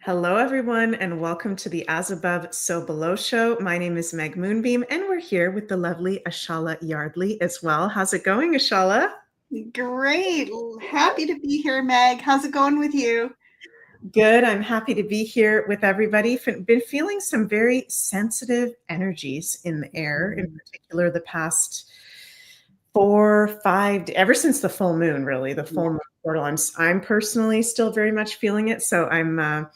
Hello, everyone, and welcome to the As Above, So Below show. My name is Meg Moonbeam, and we're here with the lovely Ashala Yardley as well. How's it going, Ashala? Great. Happy to be here, Meg. How's it going with you? Good. I'm happy to be here with everybody. Been feeling some very sensitive energies in the air, in particular the past 4, 5, ever since the full moon, really, the full moon portal. I'm personally still very much feeling it. So I'm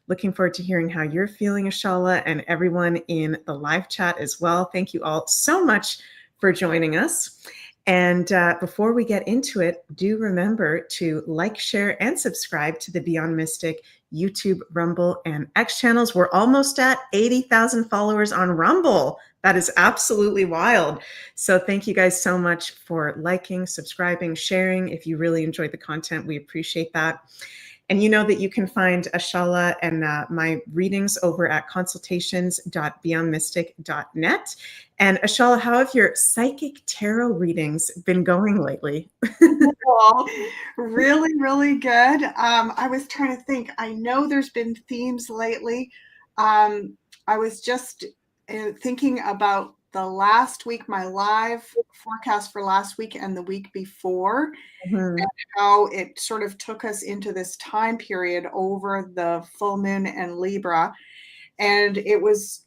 looking forward to hearing how you're feeling, Ashala, and everyone in the live chat as well. Thank you all so much for joining us. And before we get into it, do remember to like, share, and subscribe to the Beyond Mystic YouTube, Rumble, and X channels. We're almost at 80,000 followers on Rumble. That is absolutely wild. So thank you guys so much for liking, subscribing, sharing. If you really enjoyed the content, we appreciate that. And you know that you can find Ashala and my readings over at consultations.beyondmystic.net. And Ashala, how have your psychic tarot readings been going lately? Well, really, really good. I was trying to think. I know there's been themes lately. I was just thinking about the last week, my live forecast for last week and the week before, and how it sort of took us into this time period over the full moon and Libra. And it was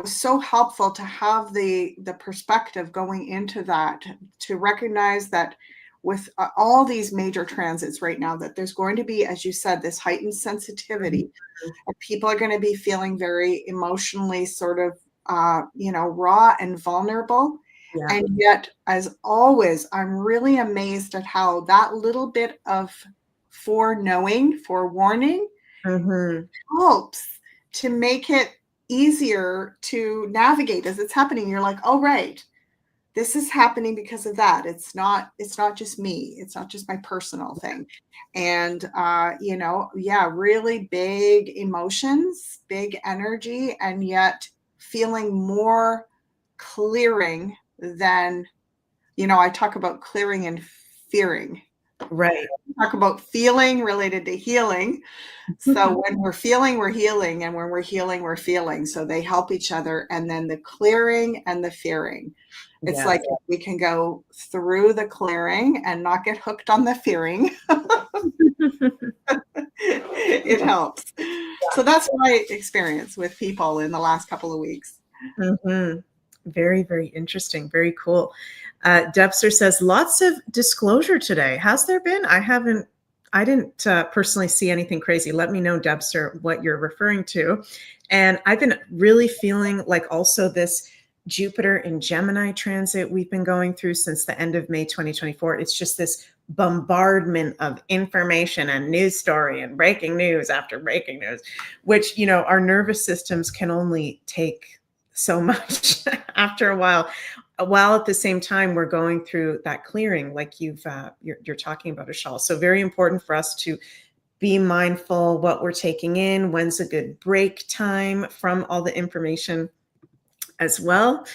so helpful to have the perspective going into that, to recognize that with all these major transits right now, that there's going to be, as you said, this heightened sensitivity, and people are going to be feeling very emotionally sort of raw and vulnerable. Yeah. And yet, as always, I'm really amazed at how that little bit of foreknowing, forewarning, helps to make it easier to navigate as it's happening. You're like, oh, right, this is happening because of that. It's not just me. It's not just my personal thing. And, really big emotions, big energy, and yet feeling more clearing than, I talk about clearing and fearing. Right. Talk about feeling related to healing. So when we're feeling, we're healing, and when we're healing, we're feeling. So they help each other. And then the clearing and the fearing. It's like we can go through the clearing and not get hooked on the fearing. It helps. So that's my experience with people in the last couple of weeks. Very, very interesting. Very cool. Debster says, lots of disclosure today. Has there been? I didn't personally see anything crazy. Let me know, Debster, what you're referring to. And I've been really feeling like also this Jupiter in Gemini transit we've been going through since the end of May 2024. It's just this bombardment of information and news story and breaking news after breaking news, which, our nervous systems can only take so much after a while at the same time we're going through that clearing like you're talking about, Ashal. So very important for us to be mindful what we're taking in, when's a good break time from all the information as well.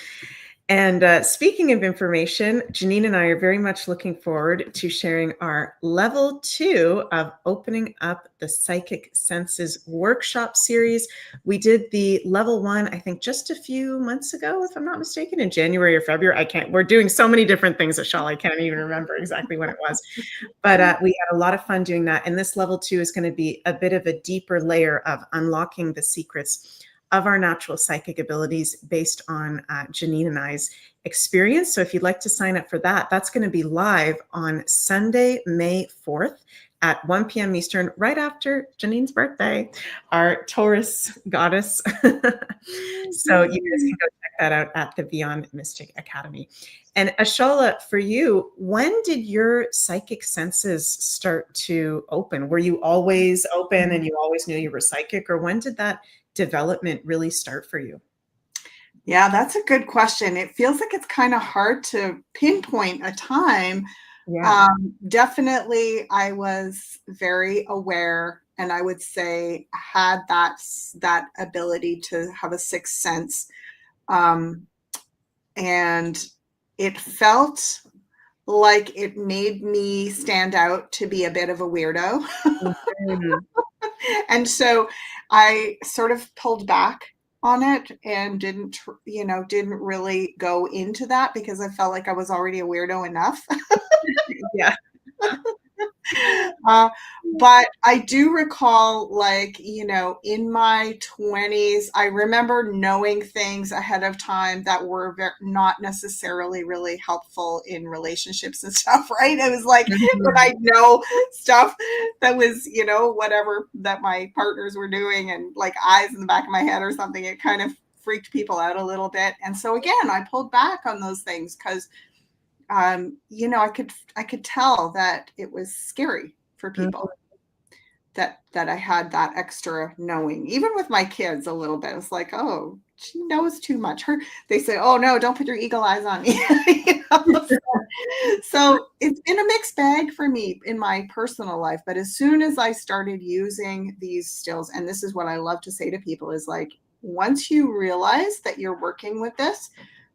And speaking of information, Janine and I are very much looking forward to sharing our level 2 of opening up the psychic senses workshop series. We did the level 1, I think just a few months ago, if I'm not mistaken, in January or February. We're doing so many different things, Ashal, I can't even remember exactly when it was. But we had a lot of fun doing that. And this level 2 is going to be a bit of a deeper layer of unlocking the secrets of our natural psychic abilities based on Janine and I's experience. So if you'd like to sign up for that, that's going to be live on Sunday, May 4th at 1 p.m. Eastern, right after Janine's birthday, our Taurus goddess. So you guys can go check that out at the Beyond Mystic Academy. And Ashala, for you, when did your psychic senses start to open? Were you always open and you always knew you were psychic, or when did that development really start for you? Yeah, that's a good question. It feels like it's kind of hard to pinpoint a time. Yeah. Definitely, I was very aware, and I would say had that ability to have a sixth sense, and it felt like it made me stand out to be a bit of a weirdo. Mhm. And so I sort of pulled back on it and didn't really go into that because I felt like I was already a weirdo enough. Yeah. Uh, but I do recall, like, in my 20s, I remember knowing things ahead of time that were not necessarily really helpful in relationships and stuff, right? It was like when Mhm. I know stuff that was, whatever that my partners were doing and like eyes in the back of my head or something, it kind of freaked people out a little bit. And so again, I pulled back on those things because I could tell that it was scary for Mhm. people that I had that extra knowing. Even with my kids, a little bit. It's like, oh, she knows too much. They say, oh no, don't put your eagle eyes on me. So it's been a mixed bag for me in my personal life. But as soon as I started using these stills, and this is what I love to say to people, is like, once you realize that you're working with this,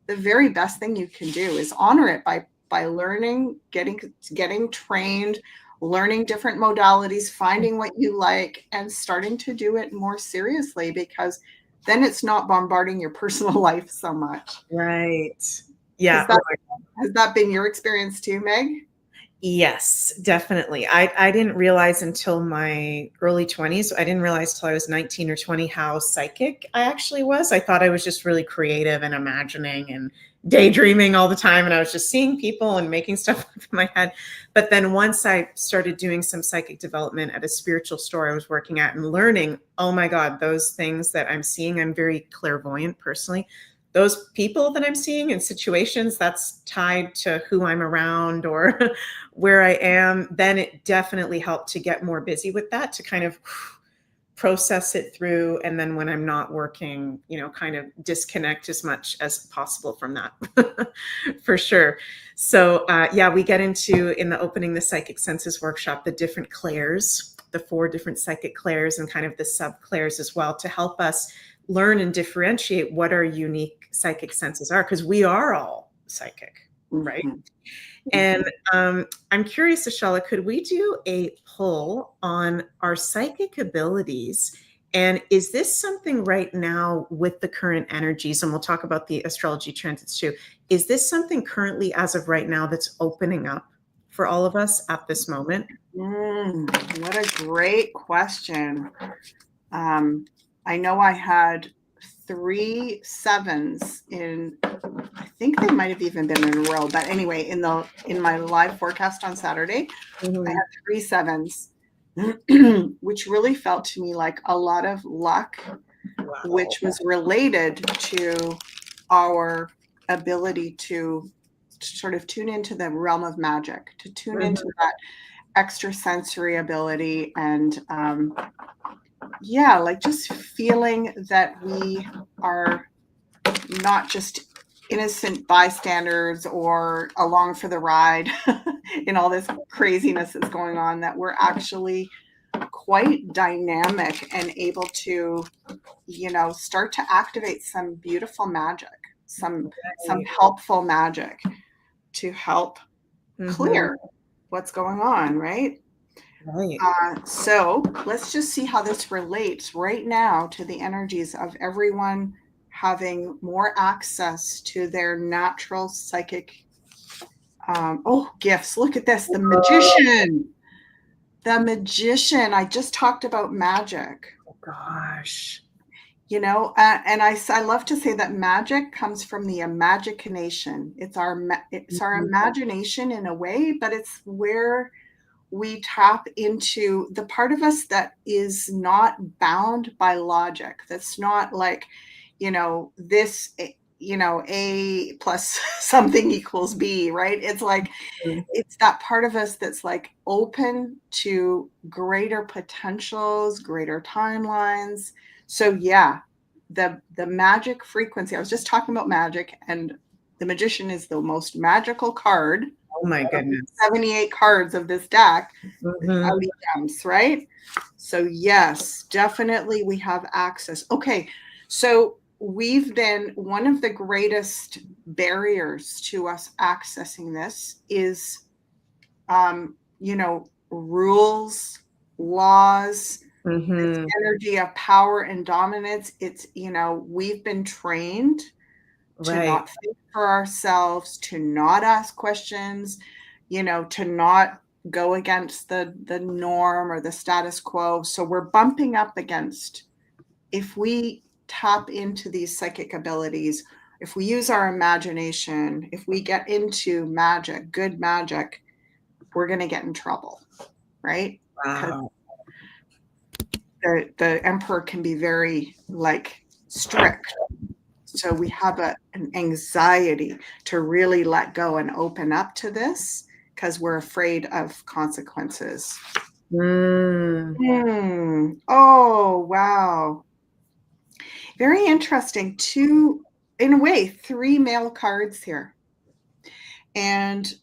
the very best thing you can do is honor it by learning, getting trained, learning different modalities, finding what you like, and starting to do it more seriously, because then it's not bombarding your personal life so much. Right. Has Yeah. Oh that has that been your experience too, Meg? Yes, definitely. I didn't realize until my early 20s. I didn't realize till I was 19 or 20 how psychic I actually was. I thought I was just really creative and imagining and daydreaming all the time. And I was just seeing people and making stuff up in my head. But then once I started doing some psychic development at a spiritual store I was working at and learning, oh my God, those things that I'm seeing, I'm very clairvoyant personally. Those people that I'm seeing in situations, that's tied to who I'm around or where I am, then it definitely helped to get more busy with that, to kind of process it through. And then when I'm not working, kind of disconnect as much as possible from that for sure. So, yeah, we get into in the opening the psychic senses workshop, the different clairs, the 4 different psychic clairs and kind of the sub clairs as well, to help us learn and differentiate what our unique psychic senses are, because we are all psychic, right? Mm-hmm. And Mm-hmm. I'm curious, Ashala, could we do a poll on our psychic abilities? And is this something right now with the current energies? And we'll talk about the astrology transits too. Is this something currently, as of right now, that's opening up for all of us at this moment? What a great question. Um, I know I had 3 sevens in, I think they might have even been in a row, but anyway, in my live forecast on Saturday, I Mhm. had 3 sevens, which really felt to me like a lot of luck, Wow. which was related to our ability to sort of tune into the realm of magic, to tune Mhm. into that extrasensory ability, and yeah, like just feeling that we are not just innocent bystanders or along for the ride in all this craziness that's going on, that we're actually quite dynamic and able to, start to activate some beautiful magic, some Right. helpful magic to help Mhm. clear what's going on, right? Right. So let's just see how this relates right now to the energies of everyone having more access to their natural psychic gifts. Look at this, the magician. The magician. I just talked about magic. Oh, gosh. And I love to say that magic comes from the imagination. It's our Mhm. imagination in a way, but it's where we tap into the part of us that is not bound by logic. That's not like, this, A plus something equals B, right? It's like, it's that part of us that's like open to greater potentials, greater timelines. So yeah, the magic frequency. I was just talking about magic, and the magician is the most magical card Oh my of the goodness. 78 cards of this deck Mhm. out gems, right? So yes, definitely we have access. Okay, so we've been, one of the greatest barriers to us accessing this is, rules, laws, this Mm-hmm. energy of power and dominance. It's, we've been trained to Right. not think for ourselves, to not ask questions, to not go against the norm or the status quo. So we're bumping up against, if we tap into these psychic abilities, if we use our imagination, if we get into magic, good magic, we're going to get in trouble, right? Because Wow. the emperor can be very strict. So we have an anxiety to really let go and open up to this because we're afraid of consequences. Mm. Oh, wow. Very interesting. Two, in a way, three male cards here. And,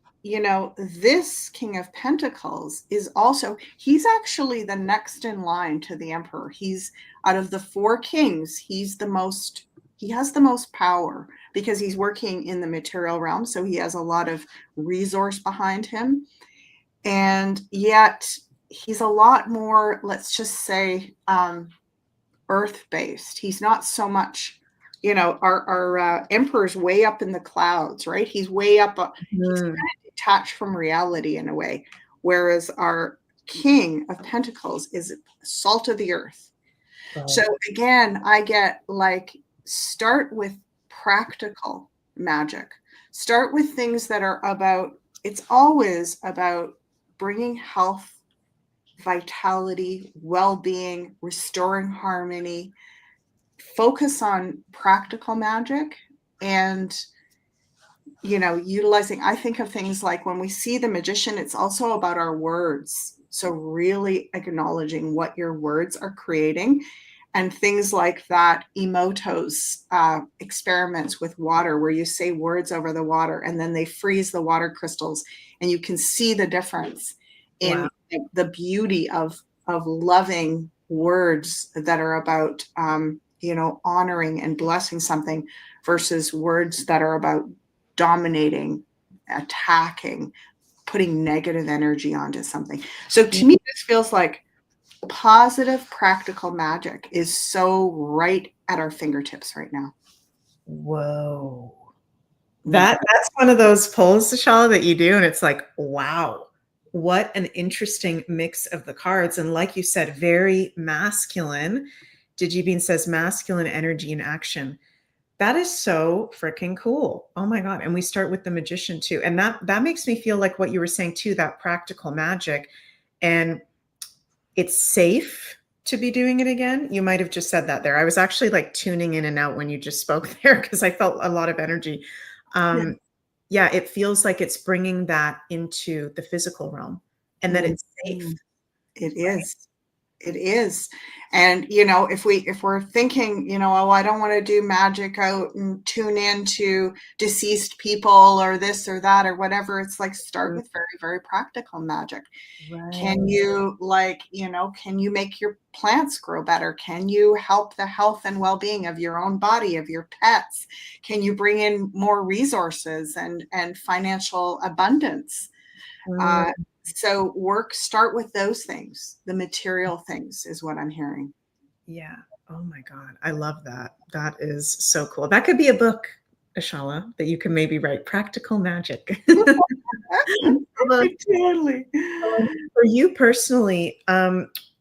this King of Pentacles is also, he's actually the next in line to the Emperor. He's, out of the four kings, he has the most power because he's working in the material realm. So he has a lot of resource behind him. And yet he's a lot more, let's just say, earth-based. He's not so much, our emperor's way up in the clouds, right? He's way up, he's kind Mm. of detached from reality in a way, whereas our King of Pentacles is salt of the earth. So Right. again, I get start with practical magic. Start with things that are about, it's always about bringing health, vitality, well-being, restoring harmony. Focus on practical magic and, utilizing, I think of things like when we see the magician, it's also about our words. So really acknowledging what your words are creating, and things like that Emoto's experiments with water, where you say words over the water and then they freeze the water crystals, and you can see the difference Wow. in the beauty of loving words that are about honoring and blessing something, versus words that are about dominating, attacking, putting negative energy onto something. So to me, this feels like positive practical magic is so right at our fingertips right now. Whoa. Mhm. That's one of those pulls, Ashala, that you do, and it's like, wow, what an interesting mix of the cards. And like you said, very masculine. Digibeen says masculine energy in action. That is so freaking cool. Oh my God. And we start with the magician too. And that makes me feel like what you were saying too, that practical magic. And it's safe to be doing it again. You might have just said that there. I was actually like tuning in and out when you just spoke there because I felt a lot of energy. Yeah. Yeah, it feels like it's bringing that into the physical realm and that it's safe. Mhm. It Right? is. It is. And if we're thinking, oh, I don't want to do magic out and tune in to deceased people or this or that or whatever, it's like start Mm. with very, very practical magic. Can Right. you can you make your plants grow better? Can you help the health and well-being of your own body, of your pets? Can you bring in more resources and financial abundance? Mm. Uh, so start with those things. The material things is what I'm hearing. Yeah. Oh my God. I love that. That is so cool. That could be a book, Ashala, that you can maybe write practical magic. Although, Totally. for you personally,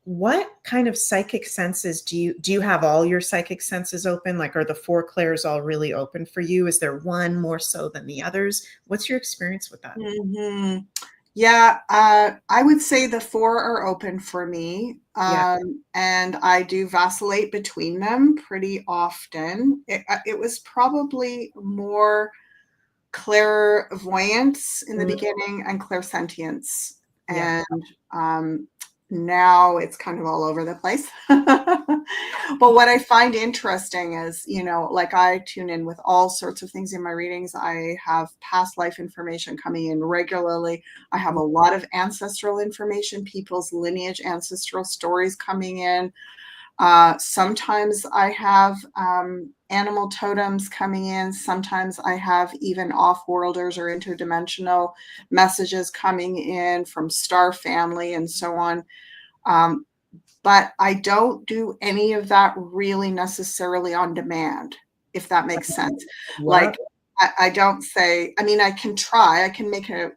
what kind of psychic senses do you have all your psychic senses open? Like, are the four clairs all really open for you? Is there one more so than the others? What's your experience with that? Hmm. Yeah, I would say the four are open for me. Yeah. And I do vacillate between them pretty often. It was probably more clairvoyance in the Mm. beginning and clairsentience. Yeah. And um, now it's kind of all over the place. But what I find interesting is, like I tune in with all sorts of things in my readings. I have past life information coming in regularly. I have a lot of ancestral information, people's lineage, ancestral stories coming in. Sometimes I have animal totems coming in. Sometimes I have even off-worlders or interdimensional messages coming in from star family and so on. But I don't do any of that really necessarily on demand, if that makes sense. Yeah. Like, I don't say, I mean, I can try, I can make a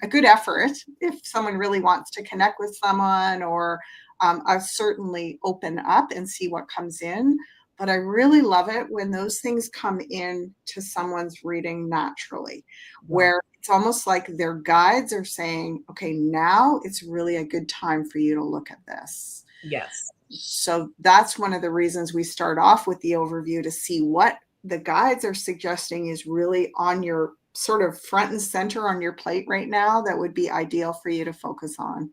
good effort if someone really wants to connect with someone, or I'll certainly open up and see what comes in. But I really love it when those things come in to someone's reading naturally, Yeah. where it's almost like their guides are saying, okay, now it's really a good time for you to look at this. Yes. So that's one of the reasons we start off with the overview, to see what the guides are suggesting is really on your sort of front and center on your plate right now, that would be ideal for you to focus on.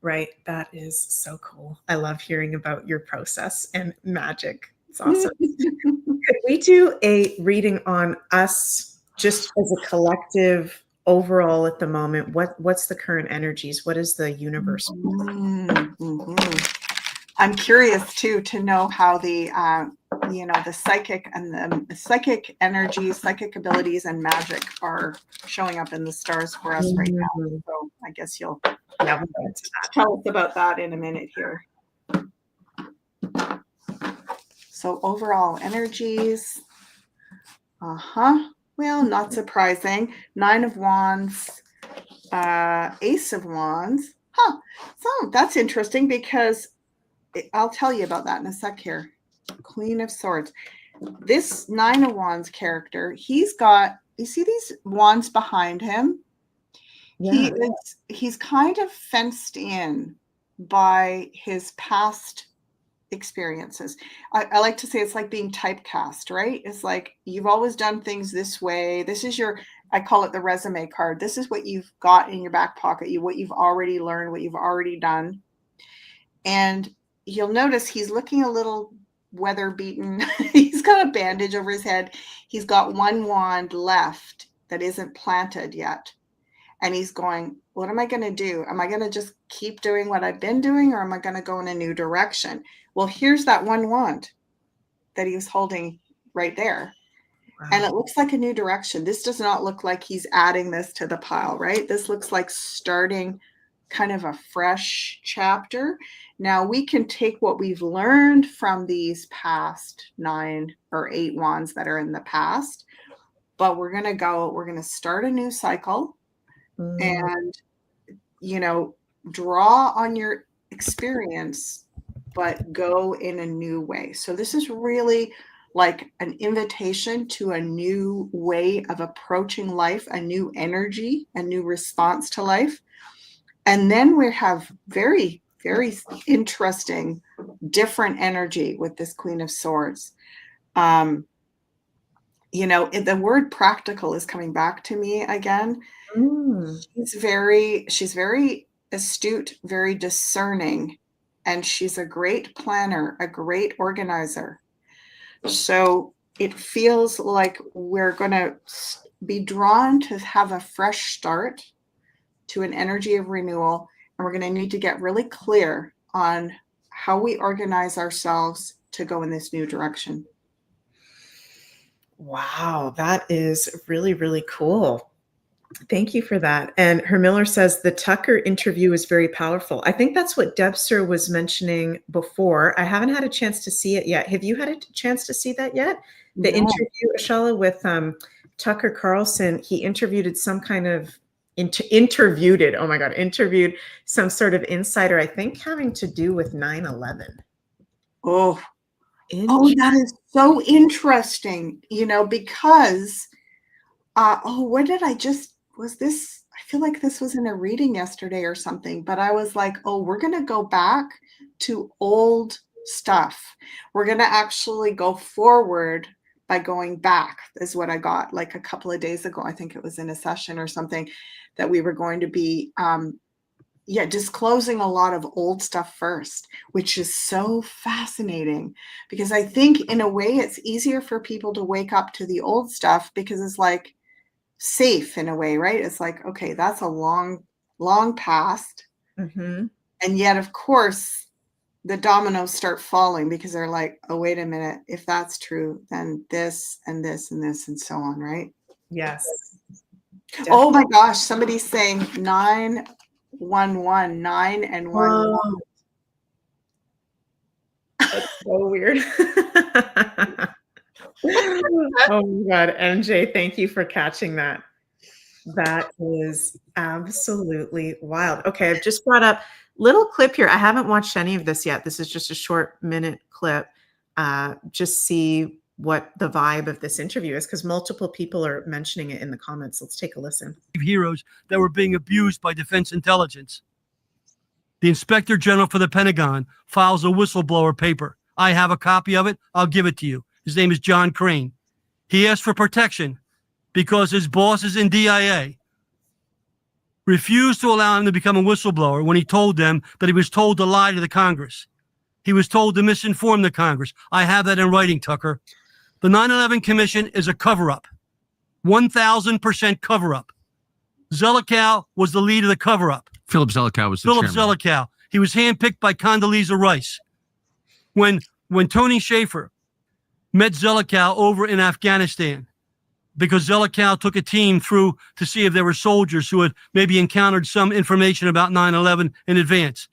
Right. That is so cool. I love hearing about your process and magic. It's awesome. Could we do a reading on us just as a collective overall at the moment? What's the current energies? What is the universe? Mm-hmm. I'm curious too to know how the the psychic and the psychic energies, psychic abilities, and magic are showing up in the stars for us right now. Mhm. So I guess you'll Yeah, we'll get into that. tell us about that in a minute here. So overall energies. Well, not surprising. 9 of Wands, Ace of Wands. So that's interesting, because I'll tell you about that in a sec here. Queen of Swords. This 9 of Wands character, he's got, you see these wands behind him? Yeah. He's kind of fenced in by his past experiences. I like to say it's like being typecast, right? It's like, you've always done things this way. This is your, I call it the resume card. This is what you've got in your back pocket, what you've already learned, what you've already done. And you'll notice he's looking a little weather beaten. He's got a bandage over his head. He's got one wand left that isn't planted yet. And he's going, what am I going to do? Am I going to just keep doing what I've been doing, or am I going to go in a new direction? Well, here's that one wand that he was holding right there. Wow. And it looks like a new direction. This does not look like he's adding this to the pile, right? This looks like starting kind of a fresh chapter. Now we can take what we've learned from these past 9 or 8 wands that are in the past, but we're going to start a new cycle. And, draw on your experience, but go in a new way. So this is really like an invitation to a new way of approaching life, a new energy, a new response to life. And then we have very, very interesting, different energy with this Queen of Swords. The word practical is coming back to me again. Mm. She's very astute, very discerning, and she's a great planner, a great organizer. So it feels like we're going to be drawn to have a fresh start, to an energy of renewal, and we're going to need to get really clear on how we organize ourselves to go in this new direction. Wow, that is really, really cool. Thank you for that. And Hermiller says the Tucker interview was very powerful. I think that's what Debster was mentioning before. I haven't had a chance to see it yet. Have you had a chance to see that yet? The No. interview, Ashala, with Tucker Carlson. He interviewed some kind of interviewed some sort of insider, I think having to do with 9/11. Oh, that is so interesting, because, what did was this, I feel like this was in a reading yesterday or something, but I was like, we're going to go back to old stuff. We're going to actually go forward by going back, is what I got like a couple of days ago. I think it was in a session or something, that we were going to be, disclosing a lot of old stuff first, which is so fascinating, because I think in a way it's easier for people to wake up to the old stuff, because it's like safe in a way, right? It's like, okay, that's a long, long past. Mm-hmm. And yet, of course, the dominoes start falling because they're like, oh, wait a minute. If that's true, then this and this and this and so on, right? Yes. Oh Definitely. my gosh, somebody's saying 911, 9 and 1. Whoa, that's so weird. Oh my God, MJ, thank you for catching that. That is absolutely wild. Okay, I've just brought up little clip here. I haven't watched any of this yet. This is just a short minute clip. Just see what the vibe of this interview is because multiple people are mentioning it in the comments. Let's take a listen. Heroes that were being abused by Defense Intelligence. The Inspector General for the Pentagon files a whistleblower paper. I have a copy of it. I'll give it to you. His name is John Crane. He asked for protection because his bosses in DIA refused to allow him to become a whistleblower when he told them that he was told to lie to the Congress. He was told to misinform the Congress. I have that in writing, Tucker. The 9/11 Commission is a cover-up. 1,000% cover-up. Zelikow was the lead of the cover-up. Philip Zelikow was the chairman. Zelikow. He was handpicked by Condoleezza Rice. When Tony Shaffer met Zelikow over in Afghanistan, because Zelikow took a team through to see if there were soldiers who had maybe encountered some information about 9/11 in advance.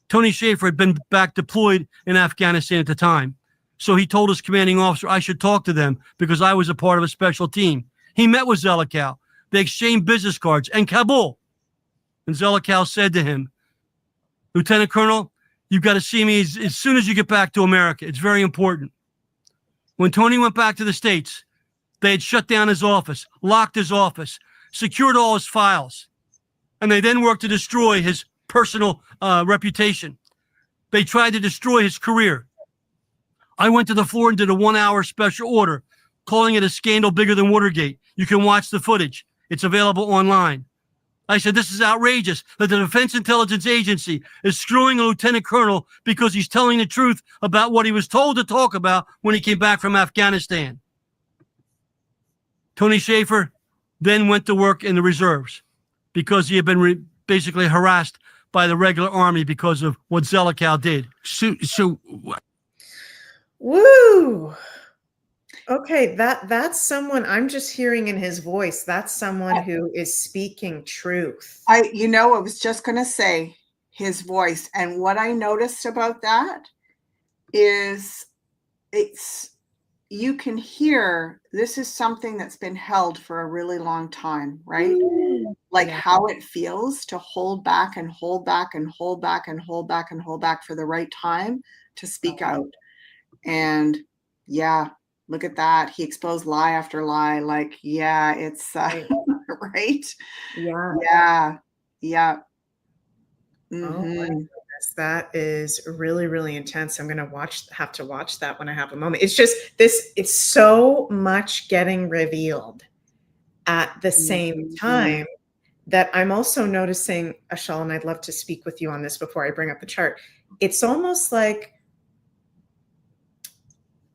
Tony Shaffer had been back deployed in Afghanistan at the time. So he told his commanding officer, I should talk to them because I was a part of a special team. He met with Zelikow. They exchanged business cards in Kabul. And Zelikow said to him, Lieutenant Colonel, you've got to see me as soon as you get back to America. It's very important. When Tony went back to the States, they had shut down his office, locked his office, secured all his files, and they then worked to destroy his personal reputation. They tried to destroy his career. I went to the floor and did a 1-hour special order, calling it a scandal bigger than Watergate. You can watch the footage. It's available online. I said, this is outrageous that the Defense Intelligence Agency is screwing a lieutenant colonel because he's telling the truth about what he was told to talk about when he came back from Afghanistan. Tony Shaffer then went to work in the reserves because he had been basically harassed by the regular army because of what Zelikow did. So Woo! Okay, that's someone I'm just hearing in his voice. That's someone who is speaking truth. I was just going to say his voice. And what I noticed about that is you can hear this is something that's been held for a really long time, right? Like how it feels to hold back and hold back and hold back and hold back and hold back for the right time to speak out. And yeah, look at that. He exposed lie after lie. Like, yeah, it's right. Yeah. Mm-hmm. Oh my goodness. That is really, really intense. I'm going to have to watch that when I have a moment. It's just it's so much getting revealed at the same time that I'm also noticing, Ashal, and I'd love to speak with you on this before I bring up the chart. It's almost like,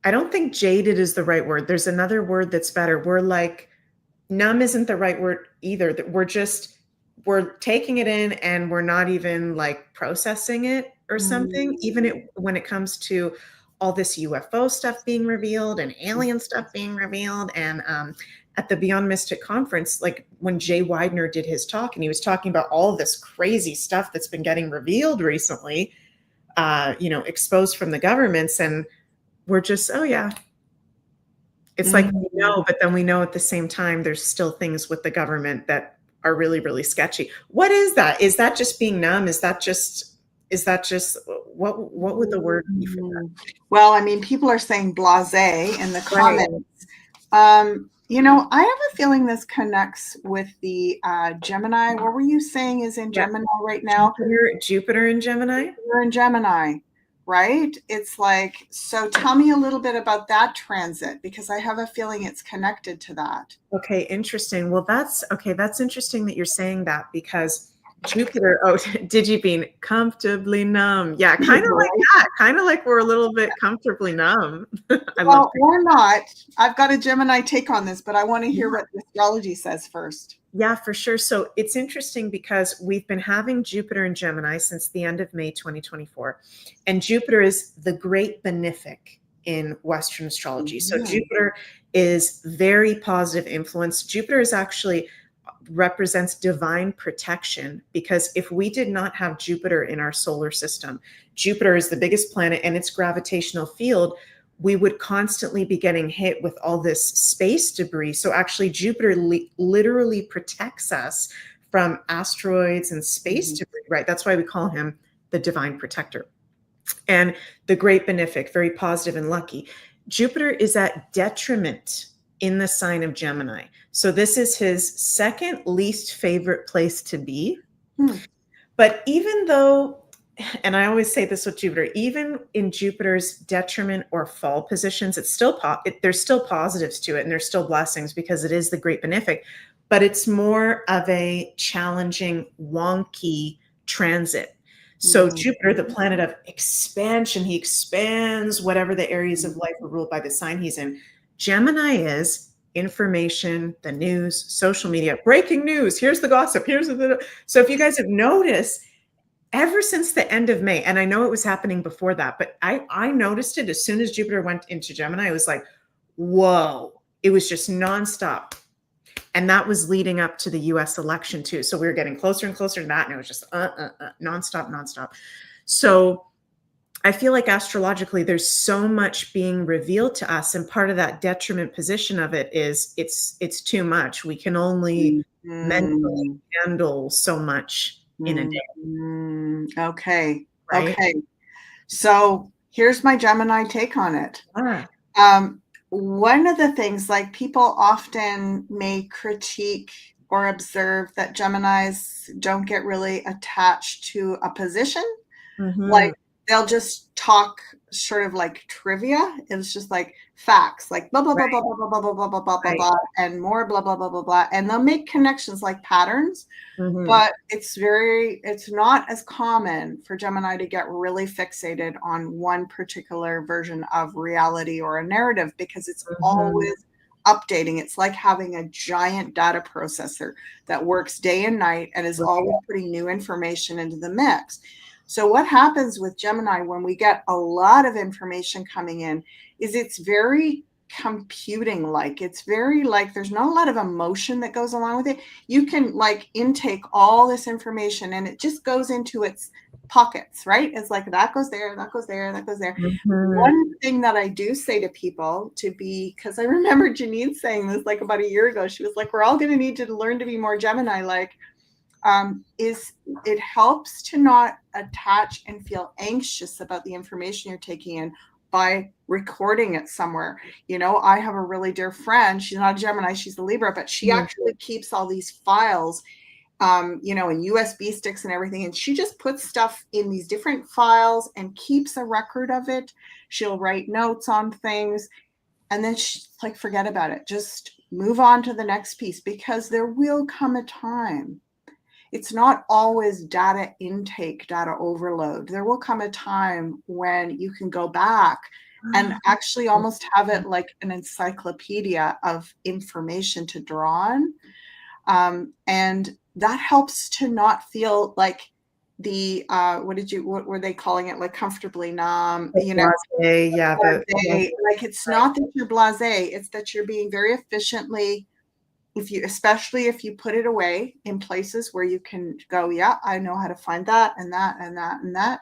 I don't think jaded is the right word. There's another word that's better. We're like, numb isn't the right word either. That we're taking it in and we're not even like processing it or something. Even when it comes to all this UFO stuff being revealed and alien stuff being revealed. And at the Beyond Mystic conference, like when Jay Widener did his talk and he was talking about all of this crazy stuff that's been getting revealed recently, exposed from the governments, and we're just, oh yeah. It's like we know, but then we know at the same time there's still things with the government that are really, really sketchy. What is that? Is that just being numb? Is that just what would the word be for that? Well, I mean, people are saying blasé in the comments. I have a feeling this connects with the Gemini. What were you saying is in Gemini right now? Jupiter in Gemini? Jupiter in Gemini. Right? It's like, so tell me a little bit about that transit, because I have a feeling it's connected to that. Okay, interesting. Well, that's interesting that you're saying that, because Jupiter, Digibeen, comfortably numb. Yeah, kind of like that. Kind of like we're a little bit comfortably numb. Well, we're not. I've got a Gemini take on this, but I want to hear what the astrology says first. Yeah, for sure. So it's interesting because we've been having Jupiter in Gemini since the end of May 2024. And Jupiter is the great benefic in Western astrology. So Jupiter is very positive influence. Jupiter is actually represents divine protection, because if we did not have Jupiter in our solar system, Jupiter is the biggest planet and its gravitational field, we would constantly be getting hit with all this space debris. So actually Jupiter literally protects us from asteroids and space debris, right? That's why we call him the divine protector. And the great benefic, very positive and lucky. Jupiter is at detriment in the sign of Gemini. So this is his second least favorite place to be. But even though, and I always say this with Jupiter, even in Jupiter's detriment or fall positions, it's still there's still positives to it, and there's still blessings because it is the great benefic, but it's more of a challenging, wonky transit. So Jupiter, the planet of expansion, he expands whatever the areas of life are ruled by the sign he's in. Gemini is information, the news, social media, breaking news. Here's the gossip. So if you guys have noticed, ever since the end of May, and I know it was happening before that, but I noticed it as soon as Jupiter went into Gemini. I was like, whoa, it was just nonstop. And that was leading up to the US election too. So we were getting closer and closer to that. And it was just nonstop. So I feel like astrologically, there's so much being revealed to us. And part of that detriment position of it is it's too much. We can only mentally handle so much in a day. Okay. Right? Okay. So here's my Gemini take on it. One of the things, like, people often may critique or observe that Geminis don't get really attached to a position. Like, they'll just talk sort of like trivia. It's just like facts, like blah, blah, blah, blah, blah, blah, blah, blah, blah, blah, blah, blah, and more blah, blah, blah, blah, blah. And they'll make connections like patterns. But it's not as common for Gemini to get really fixated on one particular version of reality or a narrative, because it's always updating. It's like having a giant data processor that works day and night and is always putting new information into the mix. So what happens with Gemini when we get a lot of information coming in is it's very computing like. It's very like, there's not a lot of emotion that goes along with it. You can like intake all this information and it just goes into its pockets, right? It's like that goes there, that goes there, that goes there. One thing that I do say to people because I remember Janine saying this like about a year ago, she was like, we're all going to need to learn to be more Gemini like. Is it helps to not attach and feel anxious about the information you're taking in by recording it somewhere. You know, I have a really dear friend. She's not a Gemini, she's a Libra, but she actually keeps all these files, you know, in USB sticks and everything. And she just puts stuff in these different files and keeps a record of it. She'll write notes on things and then she's like, forget about it. Just move on to the next piece, because there will come a time. It's not always data intake, data overload. There will come a time when you can go back and actually almost have it like an encyclopedia of information to draw on. And that helps to not feel like the, what were they calling it? Like comfortably numb, you know? Blasé, like it's not that you're blasé, it's that you're being very efficiently, especially if you put it away in places where you can go, yeah, I know how to find that and that and that and that.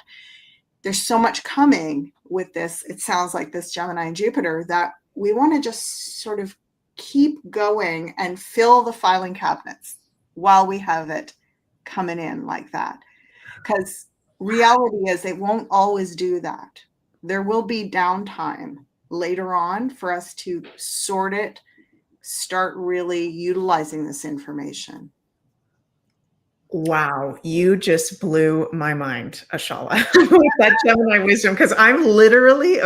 There's so much coming with this. It sounds like this Gemini and Jupiter that we want to just sort of keep going and fill the filing cabinets while we have it coming in like that. Because reality is it won't always do that. There will be downtime later on for us to sort it, start really utilizing this information. Wow, you just blew my mind, Ashala, with that Gemini wisdom, because I'm literally,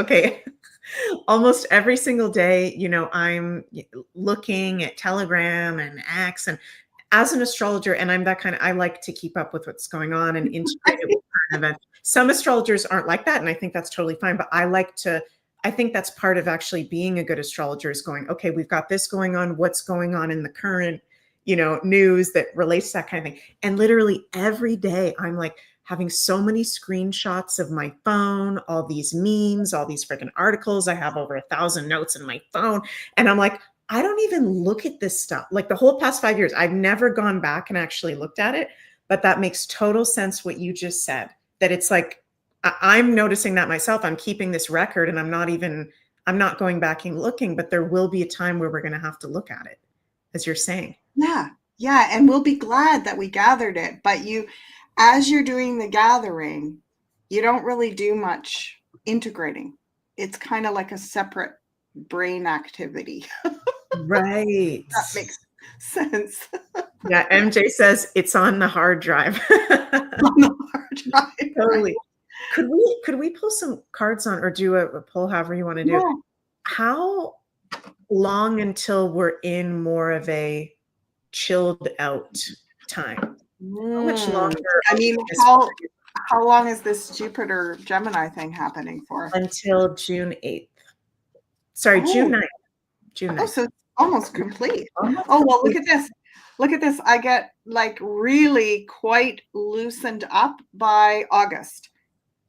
almost every single day, you know, I'm looking at Telegram and X, and as an astrologer, and I'm that kind of, I like to keep up with what's going on and integrate it with current events. Some astrologers aren't like that, and I think that's totally fine, but I think that's part of actually being a good astrologer is going, okay, we've got this going on. What's going on in the current, news that relates to that kind of thing. And literally every day I'm like having so many screenshots of my phone, all these memes, all these freaking articles. I have over 1,000 notes in my phone. And I'm like, I don't even look at this stuff. Like the whole past 5 years, I've never gone back and actually looked at it. But that makes total sense what you just said, that it's like, I'm noticing that myself. I'm keeping this record and I'm not going back and looking, but there will be a time where we're going to have to look at it, as you're saying. Yeah. Yeah. And we'll be glad that we gathered it. But as you're doing the gathering, you don't really do much integrating. It's kind of like a separate brain activity. Right. That makes sense. Yeah. MJ says it's on the hard drive. On the hard drive. Totally. Could we pull some cards on, or do a poll, however you want to do? Yeah. How long until we're in more of a chilled out time? How much longer? I mean, how long is this Jupiter Gemini thing happening for? Until June 8th. Sorry, June 9th. June 9th. Oh, so it's almost complete. Oh, well, look at this. Look at this. I get like really quite loosened up by August.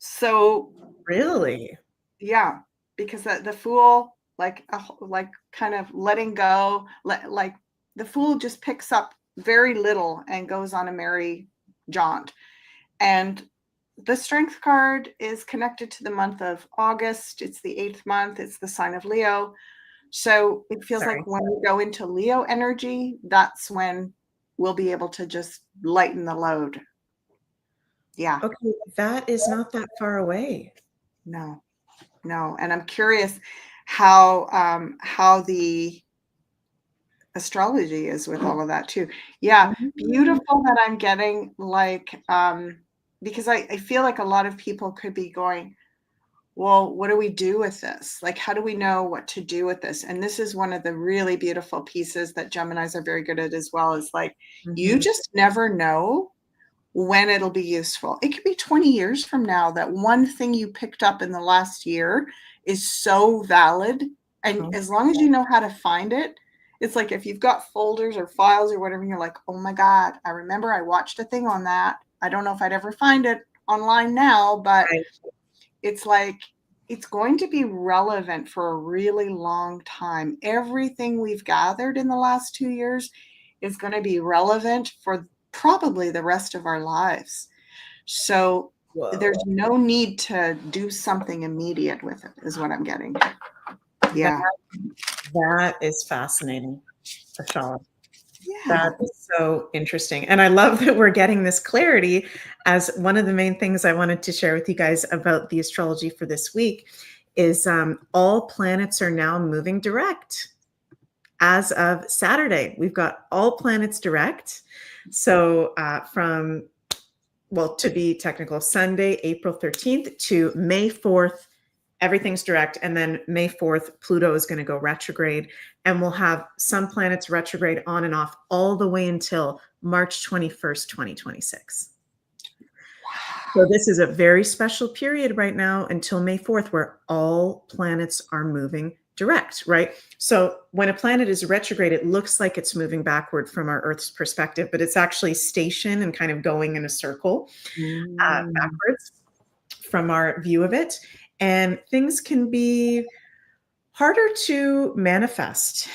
So really? Yeah, because the Fool, like kind of letting go, like the Fool just picks up very little and goes on a merry jaunt. And the Strength card is connected to the month of August. It's the 8th month. It's the sign of Leo. So it feels like when we go into Leo energy, that's when we'll be able to just lighten the load. Yeah. Okay, that is not that far away. No. And I'm curious how the astrology is with all of that too. Yeah. Beautiful that I'm getting because I feel like a lot of people could be going, well, what do we do with this? Like, how do we know what to do with this? And this is one of the really beautiful pieces that Geminis are very good at as well, is like, you just never know when it'll be useful. It could be 20 years from now that one thing you picked up in the last year is so valid. And as long as you know how to find it, it's like if you've got folders or files or whatever, you're like, oh my God, I remember I watched a thing on that. I don't know if I'd ever find it online now, but it's like, it's going to be relevant for a really long time. Everything we've gathered in the last 2 years is going to be relevant for probably the rest of our lives. So there's no need to do something immediate with it, is what I'm getting. Yeah. That is fascinating, Ashala. Yeah. That is so interesting. And I love that we're getting this clarity, as one of the main things I wanted to share with you guys about the astrology for this week is all planets are now moving direct. As of Saturday, we've got all planets direct. So to be technical, Sunday, April 13th to May 4th, everything's direct. And then May 4th, Pluto is going to go retrograde. And we'll have some planets retrograde on and off all the way until March 21st, 2026. So this is a very special period right now until May 4th, where all planets are moving direct, right? So when a planet is retrograde, it looks like it's moving backward from our Earth's perspective, but it's actually stationed and kind of going in a circle backwards from our view of it. And things can be harder to manifest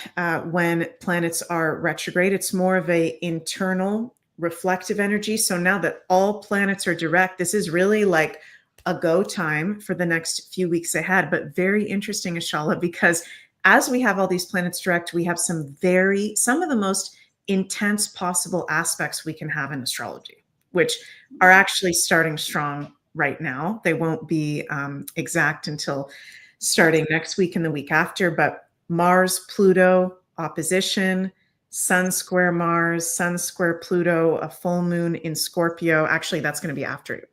when planets are retrograde. It's more of a internal reflective energy. So now that all planets are direct, this is really like a go time for the next few weeks ahead. But very interesting, Ashala, because as we have all these planets direct, we have some of the most intense possible aspects we can have in astrology, which are actually starting strong right now. They won't be exact until starting next week and the week after, but Mars, Pluto, opposition, Sun square Mars, Sun square Pluto, a full moon in Scorpio. Actually, that's going to be after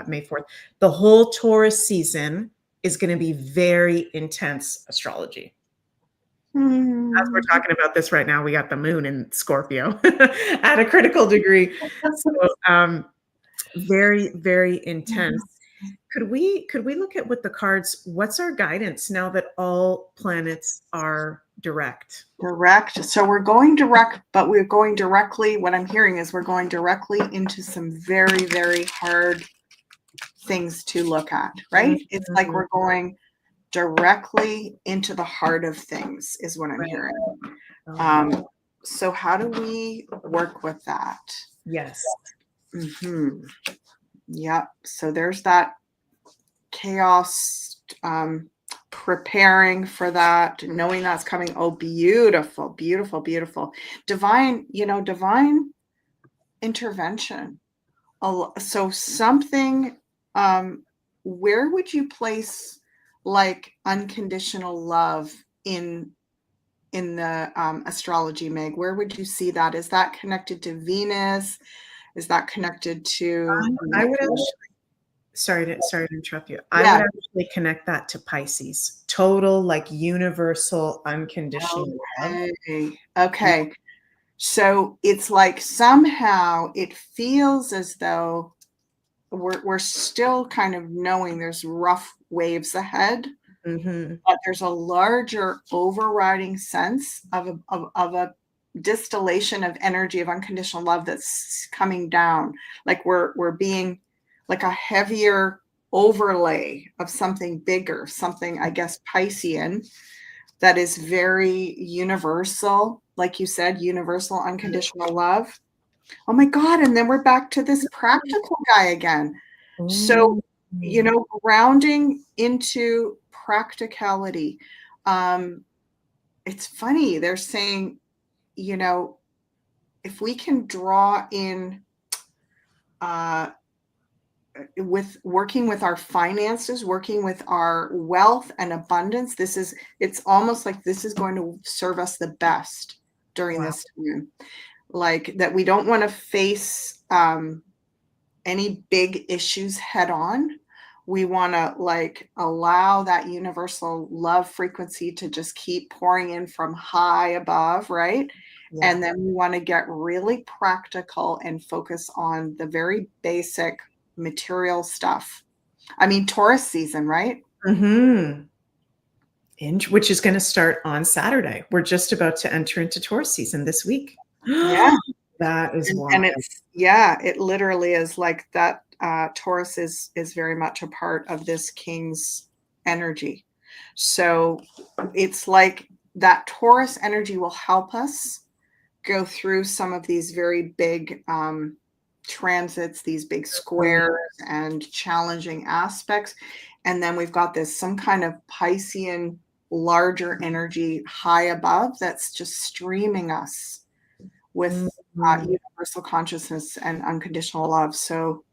May 4th. The whole Taurus season is going to be very intense astrology. As we're talking about this right now, we got the moon in Scorpio at a critical degree. So very, very intense. could we look at what the cards, what's our guidance now that all planets are direct? Direct. So we're going direct, but we're going directly. What I'm hearing is we're going directly into some very, very hard things to look at, right? Mm-hmm. It's like we're going directly into the heart of things is what I'm hearing. So how do we work with that? Yes. Mm-hmm. Yep. So there's that chaos, preparing for that, knowing that's coming. Oh, beautiful, beautiful, beautiful. Divine, divine intervention. So something, where would you place like unconditional love in the astrology, Meg? Where would you see that? Is that connected to Venus? Is that connected to? I would actually, sorry to interrupt you. I would actually connect that to Pisces. Total, like universal, unconditional love. Okay. So it's like somehow it feels as though we're still kind of knowing there's rough waves ahead, but there's a larger overriding sense of a distillation of energy of unconditional love that's coming down. Like we're being like a heavier overlay of something bigger, something, I guess, Piscean, that is very universal. Like you said, universal unconditional love. Oh my God. And then we're back to this practical guy again. So, grounding into practicality. It's funny. They're saying, if we can draw in with working with our finances, working with our wealth and abundance, it's almost like this is going to serve us the best during this time. Like that we don't want to face any big issues head on. We want to like allow that universal love frequency to just keep pouring in from high above, right? Yeah. And then we want to get really practical and focus on the very basic material stuff. I mean, Taurus season, right? Which is going to start on Saturday. We're just about to enter into Taurus season this week. Yeah. That is wild. And it literally is like that. Taurus is very much a part of this King's energy. So it's like that Taurus energy will help us go through some of these very big transits, these big squares and challenging aspects. And then we've got some kind of Piscean larger energy high above that's just streaming us with universal consciousness and unconditional love. So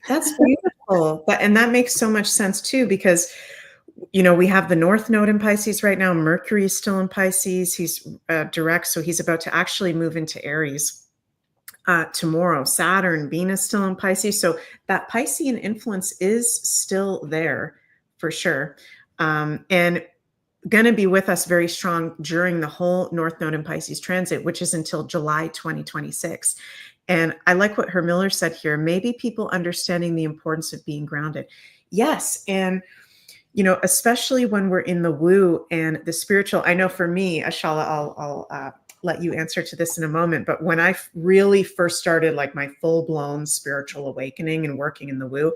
that's beautiful. And that makes so much sense too, because we have the North Node in Pisces right now. Mercury is still in Pisces. He's direct, so he's about to actually move into Aries tomorrow. Saturn, Venus still in Pisces. So that Piscean influence is still there for sure. And going to be with us very strong during the whole North Node in Pisces transit, which is until July 2026. And I like what Miller said here. Maybe people understanding the importance of being grounded. Yes. And especially when we're in the woo and the spiritual. I know for me, Ashala, I'll let you answer to this in a moment. But when I really first started like my full-blown spiritual awakening and working in the woo,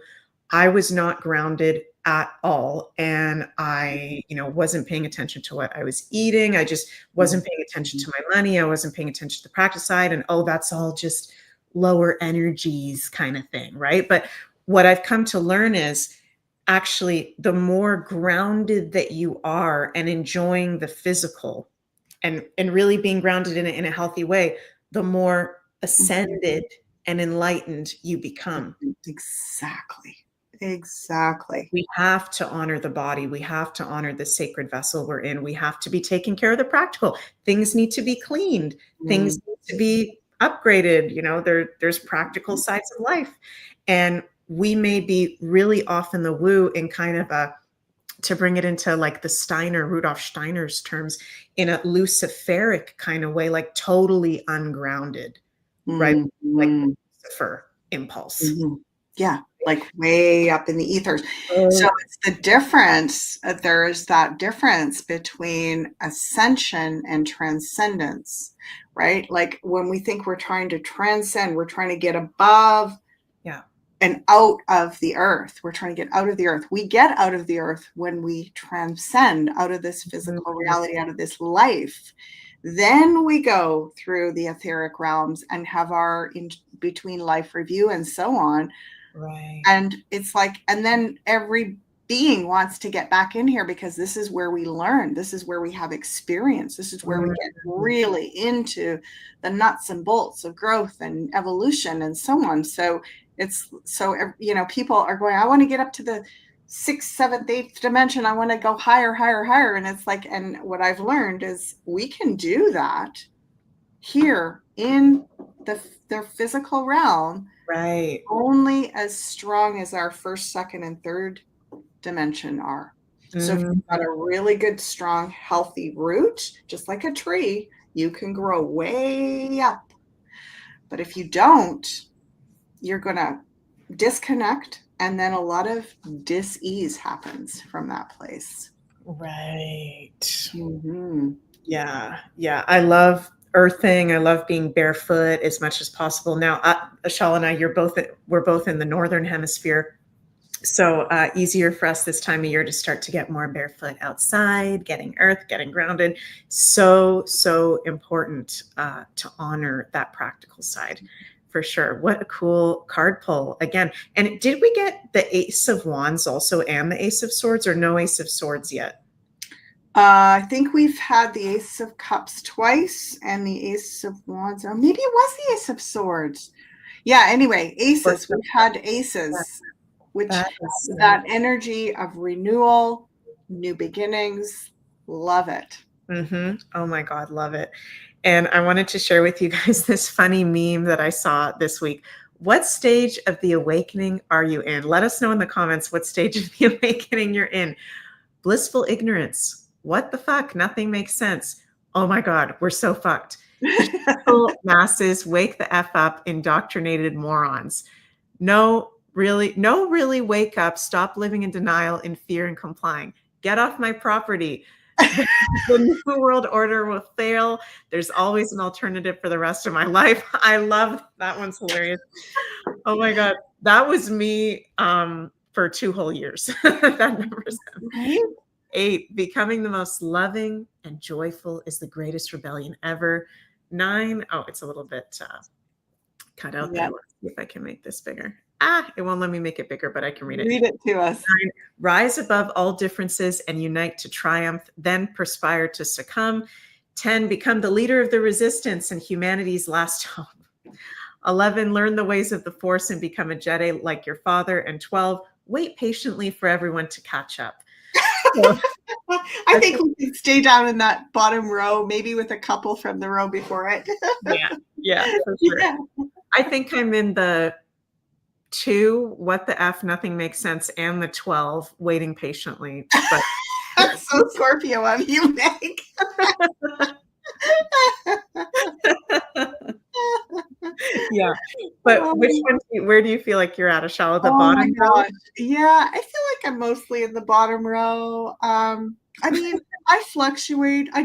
I was not grounded at all. And I, wasn't paying attention to what I was eating. I just wasn't paying attention to my money. I wasn't paying attention to the practice side. And that's all just lower energies kind of thing, right? But what I've come to learn is actually the more grounded that you are and enjoying the physical and really being grounded in a healthy way, the more ascended and enlightened you become. Exactly. We have to honor the body. We have to honor the sacred vessel we're in. We have to be taking care of the practical. Things need to be cleaned. Things need to be upgraded. There's practical sides of life. And we may be really off in the woo in kind of to bring it into like the Rudolf Steiner's terms, in a luciferic kind of way, like totally ungrounded, right? Like Lucifer impulse. Yeah, like way up in the ethers. Oh, So it's the difference. There's that difference between ascension and transcendence, right? Like when we think we're trying to transcend, we're trying to get above yeah. and out of the earth. We're trying to get out of the earth. We get out of the earth when we transcend out of this physical reality, out of this life. Then we go through the etheric realms and have our in between life review and so on. Right. And it's like, and then every being wants to get back in here because this is where we learn. This is where we have experience. This is where we get really into the nuts and bolts of growth and evolution and so on. So it's so, you know, people are going, I want to get up to the 6th, 7th, 8th dimension. I want to go higher, higher, higher. And it's like, and what I've learned is we can do that here in the physical realm. Right. Only as strong as our 1st, 2nd, and 3rd dimension are. So if you've got a really good, strong, healthy root, just like a tree, you can grow way up. But if you don't, you're going to disconnect, and then a lot of dis-ease happens from that place. Right. Mm-hmm. Yeah. Yeah. I love earthing. I love being barefoot as much as possible. Now, Ashala and I, we're both in the northern hemisphere. So easier for us this time of year to start to get more barefoot outside, getting earth, getting grounded. So, so important to honor that practical side for sure. What a cool card pull again. And did we get the Ace of Wands also and the Ace of Swords, or no Ace of Swords yet? I think we've had the Ace of Cups twice and the Ace of Wands. Or maybe it was the Ace of Swords. Yeah, anyway, aces. We've had aces, which that energy of renewal, new beginnings. Love it. Mm-hmm. Oh my God, love it. And I wanted to share with you guys this funny meme that I saw this week. What stage of the awakening are you in? Let us know in the comments what stage of the awakening you're in. Blissful ignorance. What the fuck? Nothing makes sense. Oh my God, we're so fucked. Masses, wake the F up, indoctrinated morons. No, really wake up. Stop living in denial, in fear, and complying. Get off my property. The new world order will fail. There's always an alternative for the rest of my life. I love that one's hilarious. Oh my God. That was me for 2 whole years. That number is Right? 8, becoming the most loving and joyful is the greatest rebellion ever. 9, oh, it's a little bit cut out there. Let's see if I can make this bigger. It won't let me make it bigger, but I can read it. Read it to us. 9, rise above all differences and unite to triumph, then perspire to succumb. 10, become the leader of the resistance and humanity's last hope. 11, learn the ways of the Force and become a Jedi like your father. And 12, wait patiently for everyone to catch up. So, I think we can stay down in that bottom row, maybe with a couple from the row before it. yeah, for sure. Yeah. I think I'm in the 2, what the F, nothing makes sense, and the 12, waiting patiently. But that's so Scorpio of you, Meg. Yeah, but which one? Where do you feel like you're at, Ashala? The bottom row? Yeah, I feel like I'm mostly in the bottom row. I mean, I fluctuate. I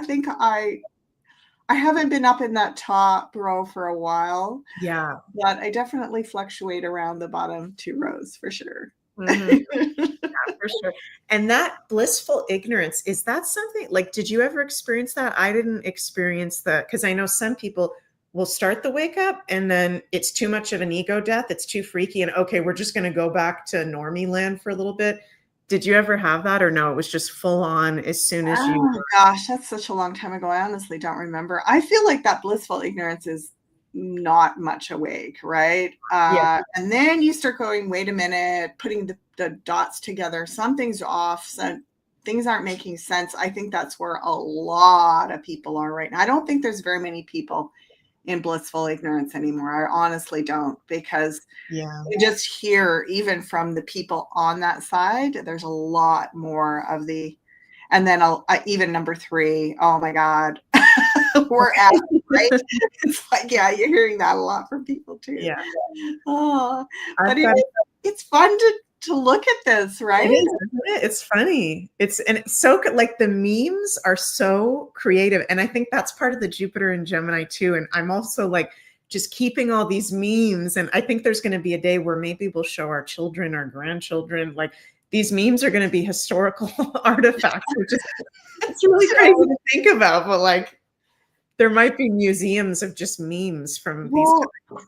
think I haven't been up in that top row for a while. Yeah, but I definitely fluctuate around the bottom 2 rows for sure. Mm-hmm. Yeah, for sure. And that blissful ignorance, is that something like, did you ever experience that? I didn't experience that, because I know some people will start the wake up and then it's too much of an ego death. It's too freaky. And okay, we're just going to go back to normie land for a little bit. Did you ever have that, or no? It was just full on as soon as you. Oh gosh, that's such a long time ago. I honestly don't remember. I feel like that blissful ignorance is not much awake, right? And then you start going, wait a minute, putting the dots together. Something's off. So things aren't making sense. I think that's where a lot of people are right now. I don't think there's very many people in blissful ignorance anymore. I honestly don't, because you just hear, even from the people on that side, there's a lot more of the, and then even number 3, oh my God. we're at, right? It's like, yeah, you're hearing that a lot from people too. Yeah. Oh, I've but got it's fun to look at this, right? It is, isn't it? It's funny. It's so good. Like the memes are so creative. And I think that's part of the Jupiter and Gemini too. And I'm also like just keeping all these memes. And I think there's going to be a day where maybe we'll show our children, our grandchildren, like these memes are going to be historical artifacts, which is it's really crazy to think about. But like there might be museums of just memes from these.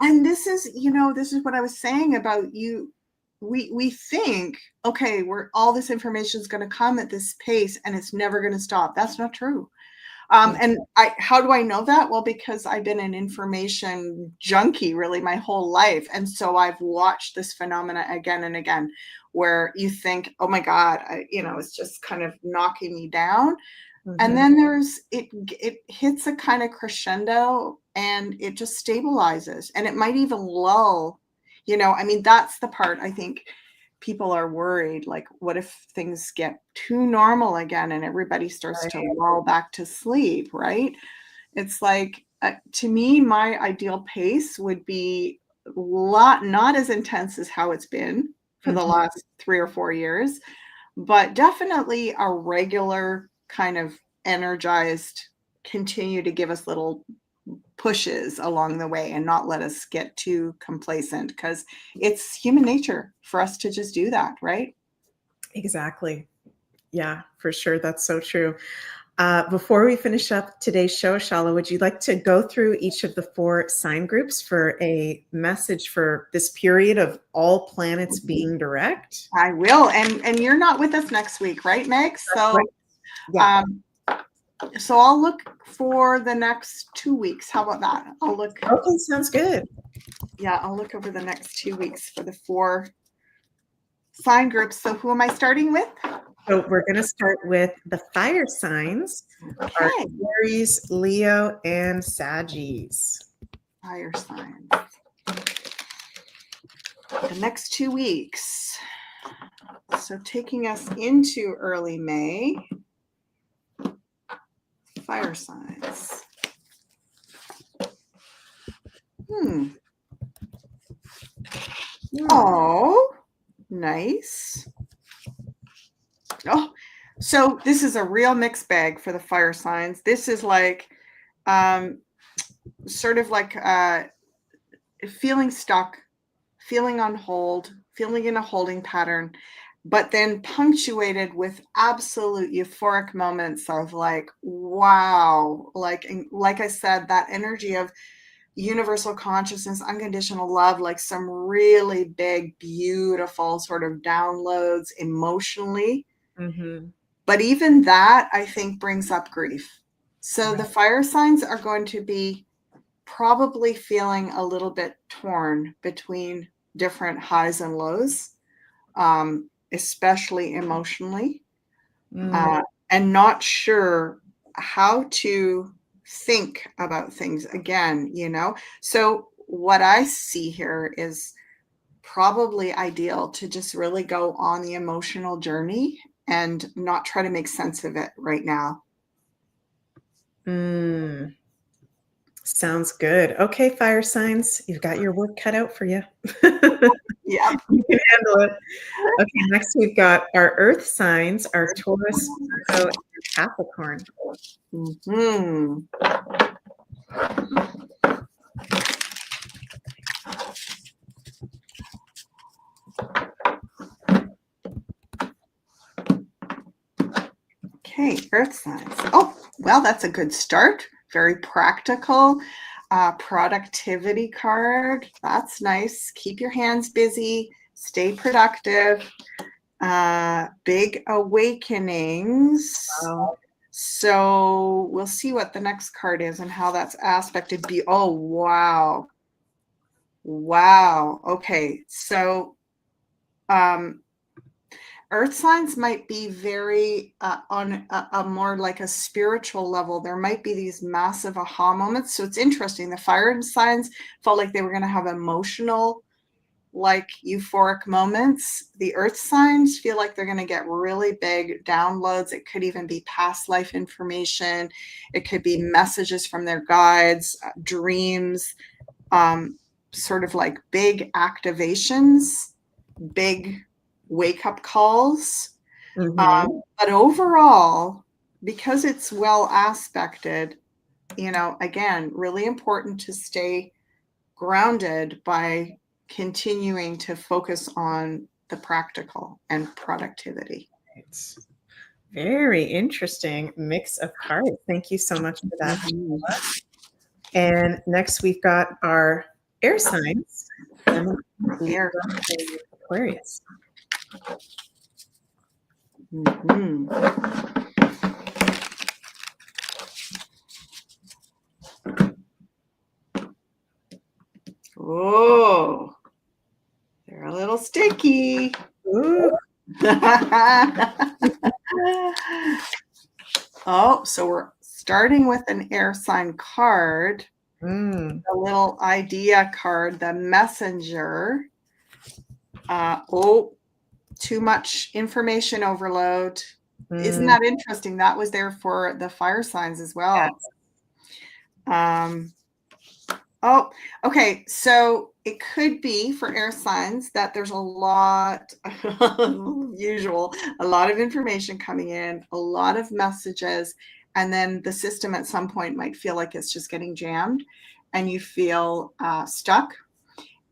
And this is, this is what I was saying about you. We think, okay, all this information is going to come at this pace and it's never going to stop. That's not true. And how do I know that? Well, because I've been an information junkie really my whole life. And so I've watched this phenomena again and again, where you think, oh my God, it's just kind of knocking me down. Mm-hmm. And then it hits a kind of crescendo and it just stabilizes, and it might even lull. That's the part I think people are worried. Like, what if things get too normal again and everybody starts to lull back to sleep, right? It's like, to me, my ideal pace would be not as intense as how it's been for the last 3 or 4 years, but definitely a regular kind of energized, continue to give us little pushes along the way and not let us get too complacent, because it's human nature for us to just do that, right? Exactly. Yeah, for sure. That's so true. Before we finish up today's show, Ashala, would you like to go through each of the 4 sign groups for a message for this period of all planets being direct? I will. And you're not with us next week, right, Meg? So, yeah. So I'll look for the next 2 weeks. How about that? I'll look. Okay, sounds good. Yeah, I'll look over the next 2 weeks for the 4 sign groups. So who am I starting with? So we're going to start with the fire signs. Okay. Aries, Leo, and Saggies. Fire signs. The next 2 weeks. So taking us into early May. Fire signs. Oh, nice. Oh, so this is a real mixed bag for the fire signs. This is like, sort of like feeling stuck, feeling on hold, feeling in a holding pattern, but then punctuated with absolute euphoric moments of like, wow, like I said, that energy of universal consciousness, unconditional love, like some really big, beautiful sort of downloads emotionally. Mm-hmm. But even that, I think, brings up grief. So the fire signs are going to be probably feeling a little bit torn between different highs and lows, especially emotionally, and not sure how to think about things again, So what I see here is probably ideal to just really go on the emotional journey and not try to make sense of it right now. Sounds good. Okay, fire signs, you've got your work cut out for you. Yeah, you can handle it. Okay, next we've got our earth signs, our Taurus, Virgo, and Capricorn. Okay, earth signs. Oh, well, that's a good start. Very practical. Productivity card. That's nice. Keep your hands busy. Stay productive. Big awakenings. Wow. So we'll see what the next card is and how that's aspected. Oh, wow. Wow. Okay. So earth signs might be very on a more like a spiritual level. There might be these massive aha moments. So it's interesting. The fire signs felt like they were going to have emotional like euphoric moments. The earth signs feel like they're going to get really big downloads. It could even be past life information. It could be messages from their guides, dreams, sort of like big activations, big wake-up calls. But overall, because it's well aspected, again, really important to stay grounded by continuing to focus on the practical and productivity. It's very interesting mix of cards. Thank you so much for that. And next we've got our air signs. Air. Aquarius. Oh, they're a little sticky. Oh, so we're starting with an air sign card. The little idea card, the messenger. Too much information overload. Isn't that interesting? That was there for the fire signs as well. Yes. Okay. So it could be for air signs that there's a lot, a lot of information coming in, a lot of messages, and then the system at some point might feel like it's just getting jammed and you feel stuck.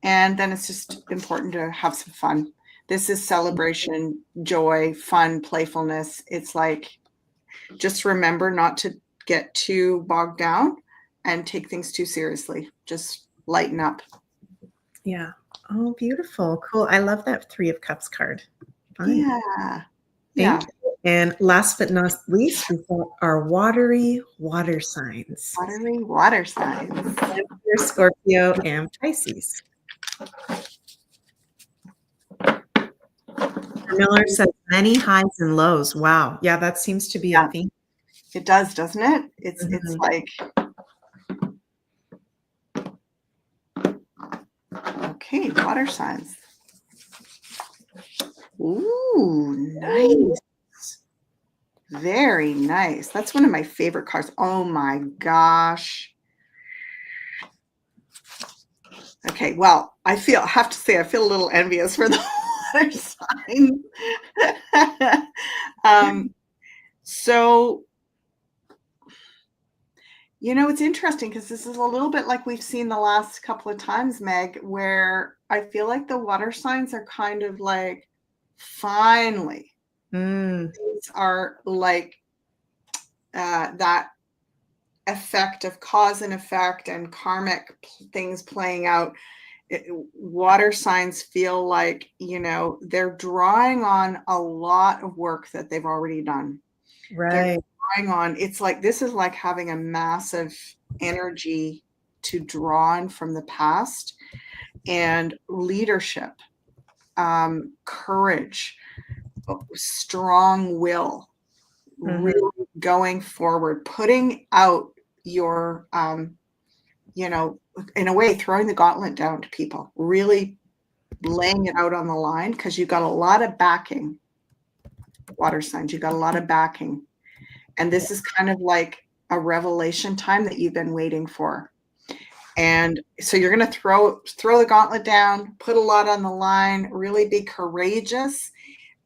And then it's just important to have some fun. This is celebration, joy, fun, playfulness. It's like, just remember not to get too bogged down and take things too seriously. Just lighten up. Yeah. Oh, beautiful. Cool. I love that 3 of Cups card. Fun. Yeah. Thank you. And last but not least, we've got our watery water signs. Watery water signs. Scorpio and Pisces. Miller says many highs and lows. Wow. Yeah, that seems to be a theme. It does, doesn't it? It's like, okay, water signs. Ooh, nice. Very nice. That's one of my favorite cards. Oh my gosh. Okay, well, I have to say, I feel a little envious for the water signs. So, it's interesting because this is a little bit like we've seen the last couple of times, Meg, where I feel like the water signs are kind of like, finally, these are like that effect of cause and effect and karmic things playing out. Water signs feel like, they're drawing on a lot of work that they've already done. Right. It's like, this is like having a massive energy to draw on from the past, and leadership, courage, strong will, really going forward, putting out your, in a way, throwing the gauntlet down to people, really laying it out on the line, because you've got a lot of backing. Water signs, you got a lot of backing. And this is kind of like a revelation time that you've been waiting for. And so you're going to throw the gauntlet down, put a lot on the line, really be courageous,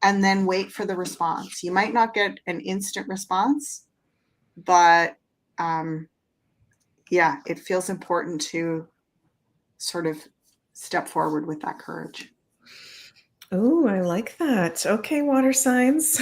and then wait for the response. You might not get an instant response, but it feels important to sort of step forward with that courage. Oh, I like that. Okay, water signs.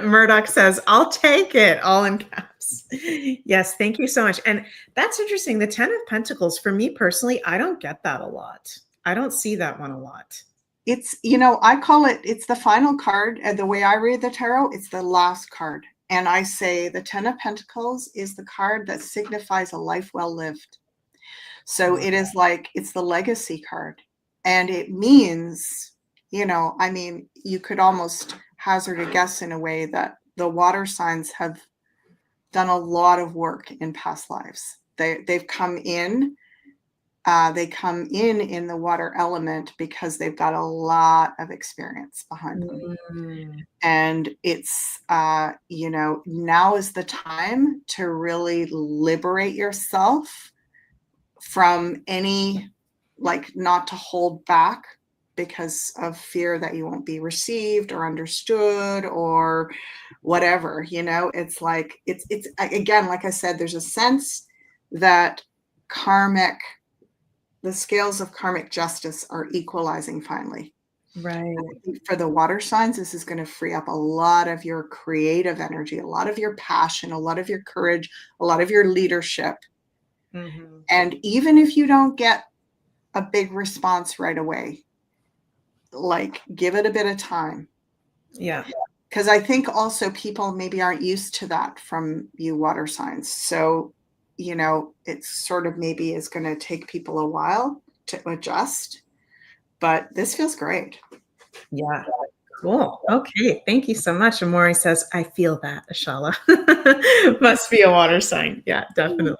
Murdoch says, I'll take it, all in caps. Yes, thank you so much. And that's interesting. The 10 of Pentacles, for me personally, I don't get that a lot. I don't see that one a lot. It's, I call it's the final card. The way I read the tarot, it's the last card. And I say the 10 of Pentacles is the card that signifies a life well lived. So it is like, it's the legacy card. And it means, you could almost hazard a guess in a way that the water signs have done a lot of work in past lives. They've come in they come in the water element because they've got a lot of experience behind them. And it's, you know, now is the time to really liberate yourself from any, like, not to hold back because of fear that you won't be received or understood or whatever, you know. It's like, it's again, like I said, there's a sense that the scales of karmic justice are equalizing finally. Right. For the water signs, this is going to free up a lot of your creative energy, a lot of your passion, a lot of your courage, a lot of your leadership. And even if you don't get a big response right away, like, give it a bit of time. Yeah. Because I think also people maybe aren't used to that from you water signs. So, you know, it's sort of maybe is going to take people a while to adjust, but this feels great. Yeah. Cool. Okay. Thank you so much. Amori says, I feel that, Ashala. Must be a water sign. Yeah, definitely.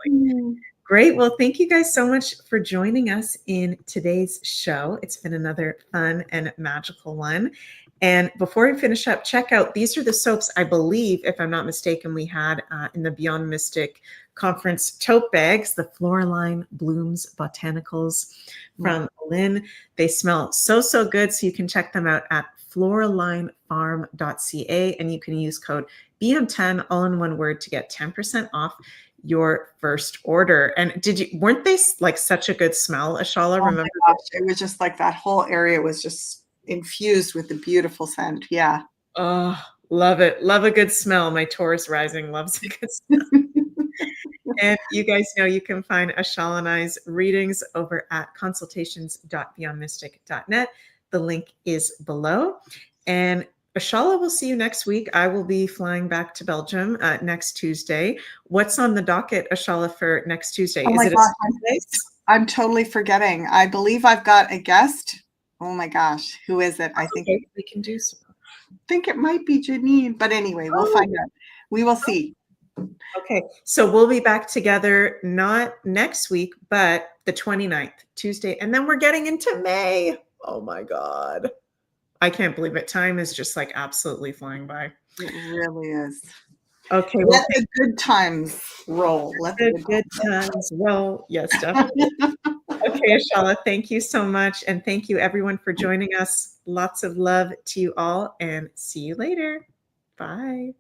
Great. Well, thank you guys so much for joining us in today's show. It's been another fun and magical one. And before we finish up, check out, these are the soaps, I believe, if I'm not mistaken, we had in the Beyond Mystic conference tote bags, the Floraline Blooms Botanicals from Lynn. They smell so, so good. So you can check them out at floralinefarm.ca, and you can use code BM10, all in one word, to get 10% off your first order. And weren't they like such a good smell, Ashala? Oh, remember? my gosh, it was just like that whole area was just infused with the beautiful scent. Yeah. Oh, love it. Love a good smell. My Taurus rising loves a good smell. And you guys know you can find Ashala and I's readings over at consultations.beyondmystic.net. The link is below. And Ashala, will see you next week. I will be flying back to Belgium next Tuesday. What's on the docket, Ashala, for next Tuesday? Oh, is it gosh, a I'm totally forgetting. I believe I've got a guest. Oh my gosh, who is it? I think we can do so. I think it might be Janine, but anyway, we'll find out. We will see. Okay, so we'll be back together not next week, but the 29th, Tuesday, and then we're getting into May. Oh my God. I can't believe it. Time is just like absolutely flying by. It really is. Okay. Let the good times roll. Let the good times roll. Yes, definitely. Okay, Ashala, thank you so much. And thank you everyone for joining us. Lots of love to you all, and see you later. Bye.